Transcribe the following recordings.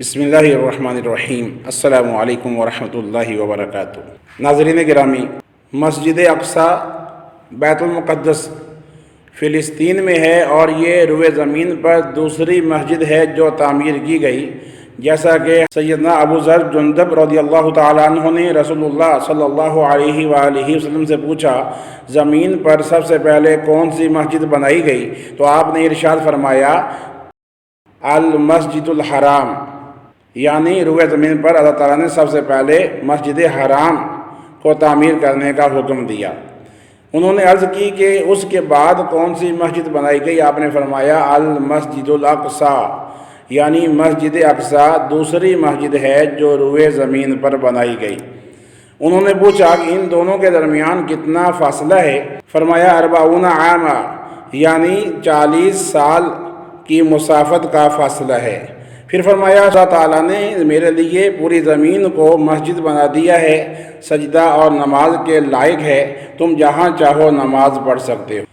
بسم اللہ الرحمن الرحیم۔ السلام علیکم ورحمۃ اللہ وبرکاتہ۔ ناظرین گرامی، مسجد اقصیٰ بیت المقدس فلسطین میں ہے اور یہ روئے زمین پر دوسری مسجد ہے جو تعمیر کی گئی، جیسا کہ سیدنا ابو ذر جندب رضی اللہ تعالیٰ عنہ نے رسول اللہ صلی اللہ علیہ وآلہ وسلم سے پوچھا، زمین پر سب سے پہلے کون سی مسجد بنائی گئی؟ تو آپ نے ارشاد فرمایا، المسجد الحرام، یعنی روئے زمین پر اللہ تعالیٰ نے سب سے پہلے مسجد حرام کو تعمیر کرنے کا حکم دیا۔ انہوں نے عرض کی کہ اس کے بعد کون سی مسجد بنائی گئی؟ آپ نے فرمایا المسجد الاقصیٰ، یعنی مسجد اقصیٰ دوسری مسجد ہے جو روئے زمین پر بنائی گئی۔ انہوں نے پوچھا کہ ان دونوں کے درمیان کتنا فاصلہ ہے؟ فرمایا 40 عاما، یعنی 40 سال کی مسافت کا فاصلہ ہے۔ پھر فرمایا اللہ تعالیٰ نے میرے لیے پوری زمین کو مسجد بنا دیا ہے، سجدہ اور نماز کے لائق ہے، تم جہاں چاہو نماز پڑھ سکتے ہو۔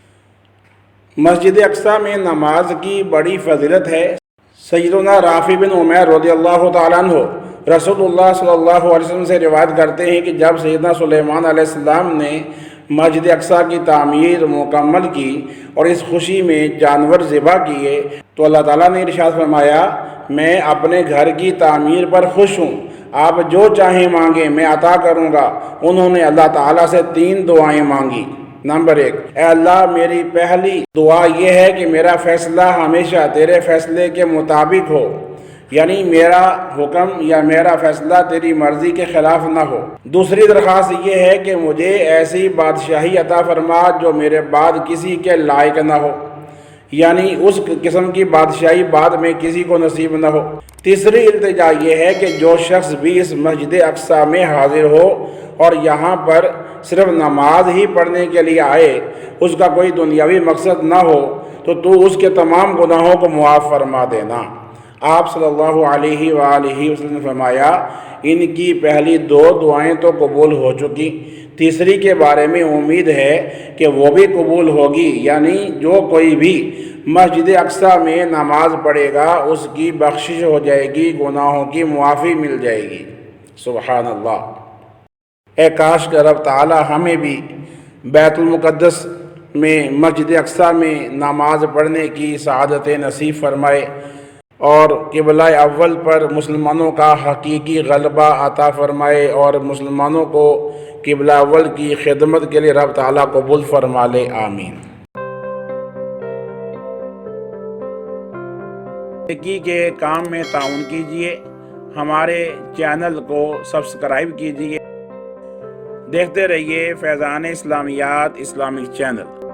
مسجد اقصیٰ میں نماز کی بڑی فضیلت ہے۔ سیدنا رافع بن عمیر رضی اللہ تعالیٰ عنہ رسول اللہ صلی اللہ علیہ وسلم سے روایت کرتے ہیں کہ جب سیدنا سلیمان علیہ السلام نے مسجد اقصیٰ کی تعمیر مکمل کی اور اس خوشی میں جانور ذبح کیے تو اللہ تعالیٰ نے ارشاد فرمایا، میں اپنے گھر کی تعمیر پر خوش ہوں، آپ جو چاہیں مانگیں میں عطا کروں گا۔ انہوں نے اللہ تعالیٰ سے 3 دعائیں مانگی۔ نمبر 1، اے اللہ، میری پہلی دعا یہ ہے کہ میرا فیصلہ ہمیشہ تیرے فیصلے کے مطابق ہو، یعنی میرا حکم یا میرا فیصلہ تیری مرضی کے خلاف نہ ہو۔ دوسری درخواست یہ ہے کہ مجھے ایسی بادشاہی عطا فرما جو میرے بعد کسی کے لائق نہ ہو، یعنی اس قسم کی بادشاہی بعد میں کسی کو نصیب نہ ہو۔ تیسری التجا یہ ہے کہ جو شخص بھی اس مسجد اقصیٰ میں حاضر ہو اور یہاں پر صرف نماز ہی پڑھنے کے لیے آئے، اس کا کوئی دنیاوی مقصد نہ ہو، تو اس کے تمام گناہوں کو معاف فرما دینا۔ آپ صلی اللہ علیہ وآلہ وسلم نے فرمایا، ان کی پہلی 2 دعائیں تو قبول ہو چکی، تیسری کے بارے میں امید ہے کہ وہ بھی قبول ہوگی، یعنی جو کوئی بھی مسجد اقصیٰ میں نماز پڑھے گا اس کی بخشش ہو جائے گی، گناہوں کی معافی مل جائے گی۔ سبحان اللہ۔ اے کاش کہ رب تعالی ہمیں بھی بیت المقدس میں مسجد اقصیٰ میں نماز پڑھنے کی سعادت نصیب فرمائے اور قبلہ اول پر مسلمانوں کا حقیقی غلبہ عطا فرمائے اور مسلمانوں کو قبلہ اول کی خدمت کے لیے رب تعالیٰ قبول فرما لے، آمین۔ نیکی کے کام میں تعاون کیجیے، ہمارے چینل کو سبسکرائب کیجیے، دیکھتے رہیے فیضان اسلامیات اسلامک چینل۔